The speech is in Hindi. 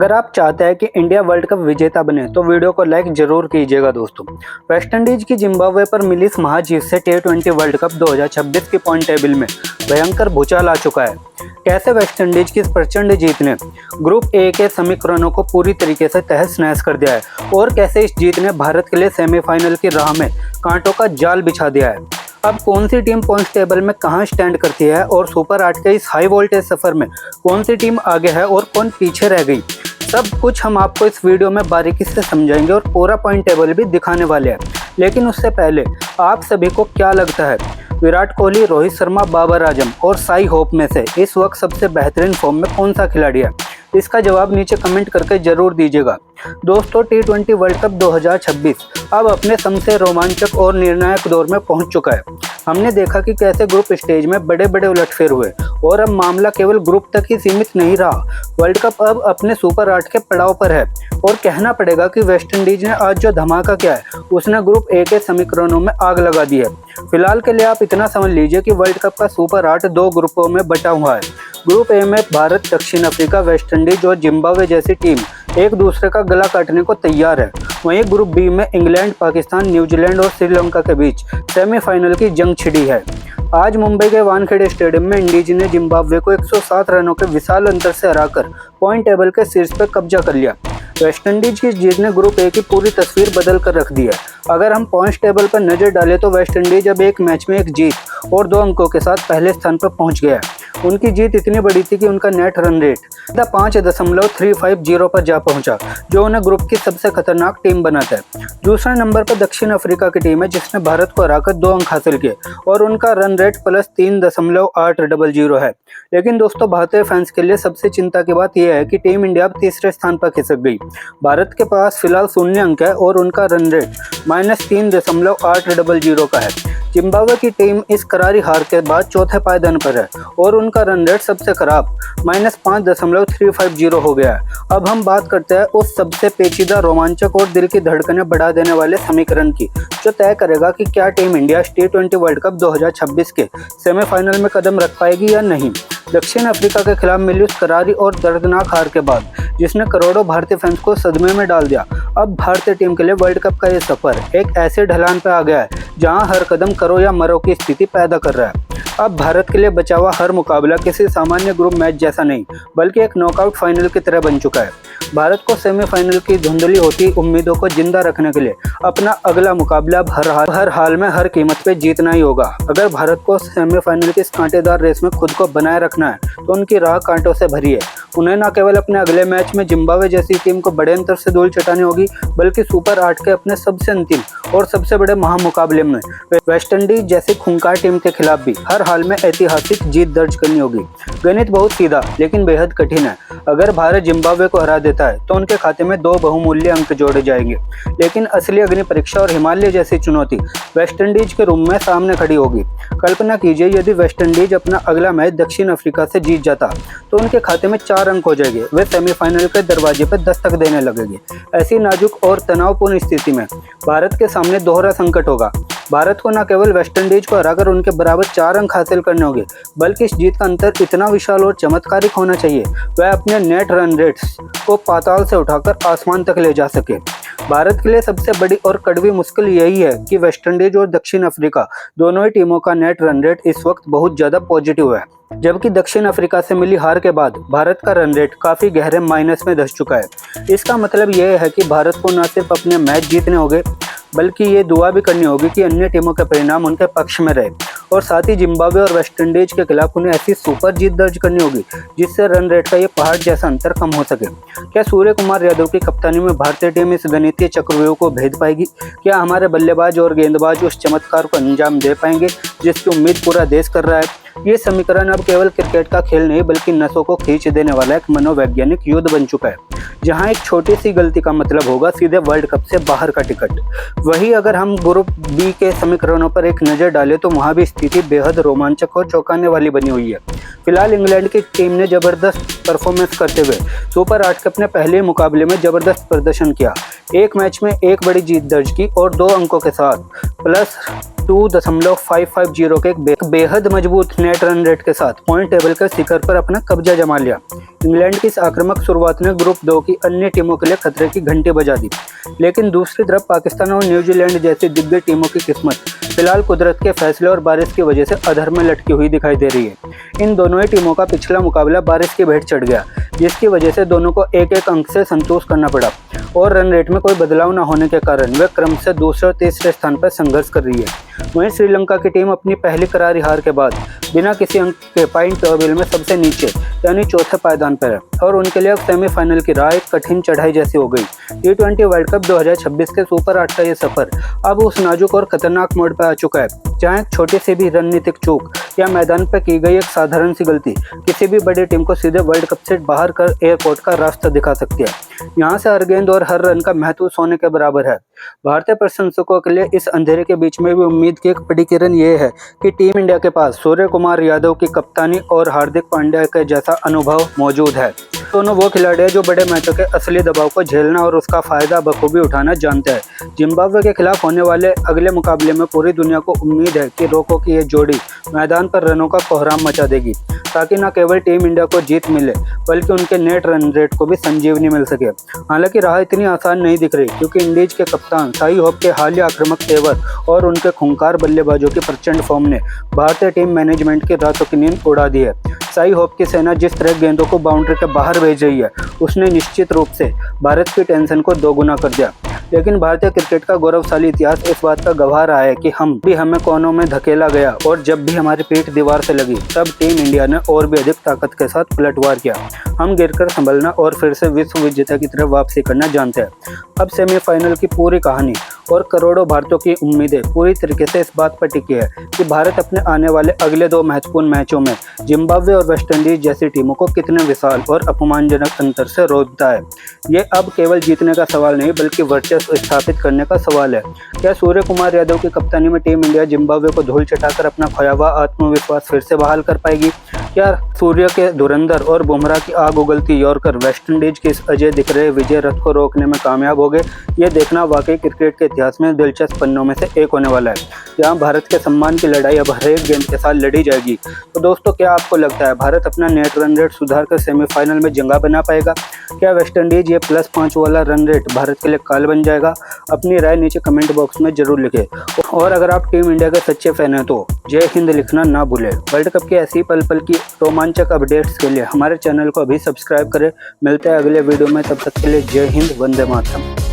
अगर आप चाहते हैं कि इंडिया वर्ल्ड कप विजेता बने तो वीडियो को लाइक जरूर कीजिएगा दोस्तों। वेस्टइंडीज की जिम्बाब्वे पर मिली इस महाजीत से टी20 वर्ल्ड कप 2026 की पॉइंट टेबल में भयंकर भूचाल आ चुका है। कैसे वेस्टइंडीज की इस प्रचंड जीत ने ग्रुप ए के समीकरणों को पूरी तरीके से तहस नहस कर दिया है और कैसे इस जीत ने भारत के लिए सेमीफाइनल की राह में कांटों का जाल बिछा दिया है। अब कौन सी टीम पॉइंट्स टेबल में कहां स्टैंड करती है और सुपर 8 के इस हाई वोल्टेज सफर में कौन सी टीम आगे है और कौन पीछे रह गई, सब कुछ हम आपको इस वीडियो में बारीकी से समझाएंगे और पूरा पॉइंट टेबल भी दिखाने वाले हैं। लेकिन उससे पहले आप सभी को क्या लगता है, विराट कोहली, रोहित शर्मा, बाबर आजम और साई होप में से इस वक्त सबसे बेहतरीन फॉर्म में कौन सा खिलाड़ी है? इसका जवाब नीचे कमेंट करके जरूर दीजिएगा। दोस्तों, टी20 वर्ल्ड कप 2026 अब अपने सबसे रोमांचक और निर्णायक दौर में पहुंच चुका है। हमने देखा कि कैसे ग्रुप स्टेज में बड़े बड़े उलटफेर हुए और अब मामला केवल ग्रुप तक ही सीमित नहीं रहा। वर्ल्ड कप अब अपने सुपर 8 के पड़ाव पर है और कहना पड़ेगा कि वेस्टइंडीज ने आज जो धमाका किया है उसने ग्रुप ए के समीकरणों में आग लगा दी है। फिलहाल के लिए आप इतना समझ लीजिए कि वर्ल्ड कप का सुपर 8 दो ग्रुपों में बटा हुआ है। ग्रुप ए में भारत, दक्षिण अफ्रीका, वेस्टइंडीज और जिम्बाब्वे जैसी टीम एक दूसरे का गला काटने को तैयार है। वहीं ग्रुप बी में इंग्लैंड, पाकिस्तान, न्यूजीलैंड और श्रीलंका के बीच सेमीफाइनल की जंग छिड़ी है। आज मुंबई के वानखेड़े स्टेडियम में इंडीज ने जिम्बाब्वे को 107 रनों के विशाल अंतर से हराकर पॉइंट टेबल के शीर्ष पर कब्जा कर लिया। वेस्टइंडीज की जीत ने ग्रुप ए की पूरी तस्वीर बदल कर रख दी है। अगर हम पॉइंट्स टेबल पर नजर डालें तो वेस्टइंडीज अब एक मैच में एक जीत और 2 अंकों के साथ पहले स्थान पर पहुंच गया है। उनकी जीत इतनी बड़ी थी कि उनका नेट रन रेट 5.350 पर जा पहुंचा, जो उन्हें ग्रुप की सबसे खतरनाक टीम बनाता है। दूसरे नंबर पर दक्षिण अफ्रीका की टीम है जिसने भारत को हराकर 2 अंक हासिल किए और उनका रन रेट +3.800 है। लेकिन दोस्तों, भारतीय फैंस के लिए सबसे चिंता की बात यह है कि टीम इंडिया अब तीसरे स्थान पर खिसक गई। भारत के पास फिलहाल 0 अंक है और उनका रन रेट -3.800 का है। जिम्बाब्वे की टीम इस करारी हार के बाद चौथे पायदान पर है और उनका रन रेट सबसे खराब -5.350 हो गया है। अब हम बात करते हैं उस सबसे पेचीदा, रोमांचक और दिल की धड़कनें बढ़ा देने वाले समीकरण की, जो तय करेगा कि क्या टीम इंडिया टी20 वर्ल्ड कप 2026 के सेमीफाइनल में कदम रख पाएगी या नहीं। दक्षिण अफ्रीका के खिलाफ मिली उस करारी और दर्दनाक हार के बाद, जिसने करोड़ों भारतीय फैंस को सदमे में डाल दिया, अब भारतीय टीम के लिए वर्ल्ड कप का ये सफर एक ऐसे ढलान पर आ गया है जहां हर कदम करो या मरो की स्थिति पैदा कर रहा है। अब भारत के लिए बचा हुआ हर मुकाबला किसी सामान्य ग्रुप मैच जैसा नहीं, बल्कि एक नॉकआउट फाइनल की तरह बन चुका है। भारत को सेमीफाइनल की धुंधली होती उम्मीदों को जिंदा रखने के लिए अपना अगला मुकाबला अब हर हाल में हर कीमत पे जीतना ही होगा। अगर भारत को सेमीफाइनल की इस कांटेदार रेस में खुद को बनाए रखना है तो उनकी राह कांटों से भरी है। उन्हें न केवल अपने अगले मैच में जिम्बाब्वे जैसी टीम को बड़े अंतर से धूल चटानी होगी, बल्कि सुपर 8 के अपने सबसे अंतिम और सबसे बड़े महामुकाबले में वेस्टइंडीज जैसी खूंखार टीम के खिलाफ भी हर हाल में ऐतिहासिक जीत दर्ज करनी होगी। गणित बहुत सीधा लेकिन बेहद कठिन है। अगर भारत जिम्बाब्वे को हरा देता है तो उनके खाते में 2 बहुमूल्य अंक जोड़े जाएंगे, लेकिन असली अग्नि परीक्षा और हिमालय जैसी चुनौती वेस्टइंडीज के रूम में सामने खड़ी होगी। कल्पना कीजिए, यदि वेस्टइंडीज अपना अगला मैच दक्षिण अफ्रीका से जीत जाता तो उनके खाते में 4 अंक हो जाएंगे। वे सेमीफाइनल के दरवाजे पर दस्तक देने लगेंगे। ऐसी नाजुक और तनावपूर्ण स्थिति में भारत के सामने दोहरा संकट होगा। भारत को न केवल वेस्टइंडीज को हराकर उनके बराबर 4 अंक हासिल करने होंगे, बल्कि इस जीत का अंतर इतना विशाल और चमत्कारिक होना चाहिए वह अपने नेट रन रेट्स को पाताल से उठाकर आसमान तक ले जा सके। भारत के लिए सबसे बड़ी और कड़वी मुश्किल यही है कि वेस्टइंडीज और दक्षिण अफ्रीका दोनों ही टीमों का नेट रन रेट इस वक्त बहुत ज़्यादा पॉजिटिव है, जबकि दक्षिण अफ्रीका से मिली हार के बाद भारत का रन रेट काफ़ी गहरे माइनस में धंस चुका है। इसका मतलब यह है कि भारत को न सिर्फ अपने मैच जीतने होंगे, बल्कि ये दुआ भी करनी होगी कि अन्य टीमों के परिणाम उनके पक्ष में रहे, और साथ ही जिम्बाब्वे और वेस्टइंडीज के खिलाफ उन्हें ऐसी सुपर जीत दर्ज करनी होगी जिससे रन रेट का ये पहाड़ जैसा अंतर कम हो सके। क्या सूर्य कुमार यादव की कप्तानी में भारतीय टीम इस गणितीय चक्रव्यूह को भेद पाएगी? क्या हमारे बल्लेबाज और गेंदबाज उस चमत्कार को अंजाम दे पाएंगे जिसकी उम्मीद पूरा देश कर रहा है? ये समीकरण अब केवल क्रिकेट का खेल नहीं, बल्कि नसों को खींच देने वाला एक मनोवैज्ञानिक युद्ध बन चुका है, जहां एक छोटी सी गलती का मतलब होगा सीधे वर्ल्ड कप से बाहर का टिकट। वहीं अगर हम ग्रुप बी के समीकरणों पर एक नज़र डालें तो वहां भी स्थिति बेहद रोमांचक और चौंकाने वाली बनी हुई है। फिलहाल इंग्लैंड की टीम ने जबरदस्त परफॉर्मेंस करते हुए सुपर 8 के अपने पहले मुकाबले में जबरदस्त प्रदर्शन किया। एक मैच में एक बड़ी जीत दर्ज की और 2 अंकों के साथ 2.550 के एक बेहद मजबूत नेट रन रेट के साथ पॉइंट टेबल के शिखर पर अपना कब्जा जमा लिया। इंग्लैंड की इस आक्रामक शुरुआत ने ग्रुप 2 की अन्य टीमों के लिए खतरे की घंटी बजा दी, लेकिन दूसरी तरफ पाकिस्तान और न्यूजीलैंड जैसी दिग्गज टीमों की किस्मत फिलहाल कुदरत के फैसले और बारिश की वजह से अधर में लटकी हुई दिखाई दे रही है। इन दोनों ही टीमों का पिछला मुकाबला बारिश की भेंट चढ़ गया, जिसकी वजह से दोनों को एक एक अंक से संतोष करना पड़ा और रन रेट में कोई बदलाव न होने के कारण वे क्रम से दूसरे और तीसरे स्थान पर संघर्ष कर रही है। वहीं श्रीलंका की टीम अपनी पहली करारी हार के बाद बिना किसी अंक के पॉइंट टेबल में सबसे नीचे यानी चौथे पायदान पर है और उनके लिए अब सेमीफाइनल की राह एक कठिन चढ़ाई जैसी हो गई। T20 वर्ल्ड कप 2026 के सुपर 8 का ये सफर अब उस नाजुक और खतरनाक मोड़ पर आ चुका है, जहां एक छोटी सी भी रणनीतिक चूक या मैदान पर की गई एक साधारण सी गलती किसी भी बड़ी टीम को सीधे वर्ल्ड कप से बाहर कर एयरपोर्ट का रास्ता दिखा सकती है। यहाँ से हर गेंद और हर रन का महत्व सोने के बराबर है। भारतीय प्रशंसकों के लिए इस अंधेरे के बीच में भी उम्मीद की एक बड़ी किरण ये है कि टीम इंडिया के पास सूर्य कुमार यादव की कप्तानी और हार्दिक पांड्या के जैसा अनुभव मौजूद है। दोनों वो खिलाड़ी हैं जो बड़े मैचों के असली दबाव को झेलना और उसका फायदा बखूबी उठाना जानते हैं। जिम्बाब्वे के खिलाफ होने वाले अगले मुकाबले में पूरी दुनिया को उम्मीद है कि रोको की ये जोड़ी मैदान पर रनों का कोहराम मचा देगी, ताकि न केवल टीम इंडिया को जीत मिले बल्कि उनके नेट रन रेट को भी संजीवनी मिल सके। हालांकि राह इतनी आसान नहीं दिख रही, क्योंकि इंडीज के कप्तान शाई होप के हालिया आक्रामक तेवर और उनके खूंखार बल्लेबाजों की प्रचंड फॉर्म ने भारतीय टीम मैनेजमेंट की रातों की नींद उड़ा दी है। शाई होप की सेना जिस तरह गेंदों को बाउंड्री के बाहर भेज रही है, उसने निश्चित रूप से भारत की टेंशन को दोगुना कर दिया। लेकिन भारतीय क्रिकेट का गौरवशाली इतिहास इस बात का गवाह रहा है कि हमें कोनों में धकेला गया और जब भी हमारी पीठ दीवार से लगी तब टीम इंडिया ने और भी अधिक ताकत के साथ पलटवार किया। हम गिरकर संभलना और फिर से विश्व विजेता की तरफ वापसी करना जानते हैं। अब सेमीफाइनल की पूरी कहानी और करोड़ों भारतीयों की उम्मीदें पूरी तरीके से इस बात पर टिकी है कि भारत अपने आने वाले अगले 2 महत्वपूर्ण मैचों में जिम्बाब्वे और वेस्टइंडीज जैसी टीमों को कितने विशाल और अपमानजनक अंतर से रोकता है। ये अब केवल जीतने का सवाल नहीं बल्कि वर्चस्व स्थापित करने का सवाल है। क्या सूर्य कुमार यादव की कप्तानी में टीम इंडिया जिम्बाब्वे को धूल चटाकर अपना खोया हुआ आत्मविश्वास फिर से बहाल कर पाएगी? क्या सूर्य के धुरंधर और बुमराह की आग उगलती यॉर्कर वेस्टइंडीज के इस अजय दिख रहे विजय रथ को रोकने में कामयाब हो गए? ये देखना वाकई क्रिकेट के इतिहास में दिलचस्प पन्नों में से एक होने वाला है, जहां भारत के सम्मान की लड़ाई अब हर एक गेंद के साथ लड़ी जाएगी। तो दोस्तों, क्या आपको लगता है भारत अपना नेट रन रेट सुधार कर सेमीफाइनल में जगह बना पाएगा? क्या वेस्टइंडीज ये +5 वाला रन रेट भारत के लिए काल बन जाएगा? अपनी राय नीचे कमेंट बॉक्स में जरूर लिखें और अगर आप टीम इंडिया के सच्चे फैन हैं तो जय हिंद लिखना ना भूलें। वर्ल्ड कप की ऐसी पल पल की रोमांचक अपडेट्स के लिए हमारे चैनल को अभी सब्सक्राइब करें। मिलते हैं अगले वीडियो में, तब तक के लिए जय हिंद, वंदे मातरम।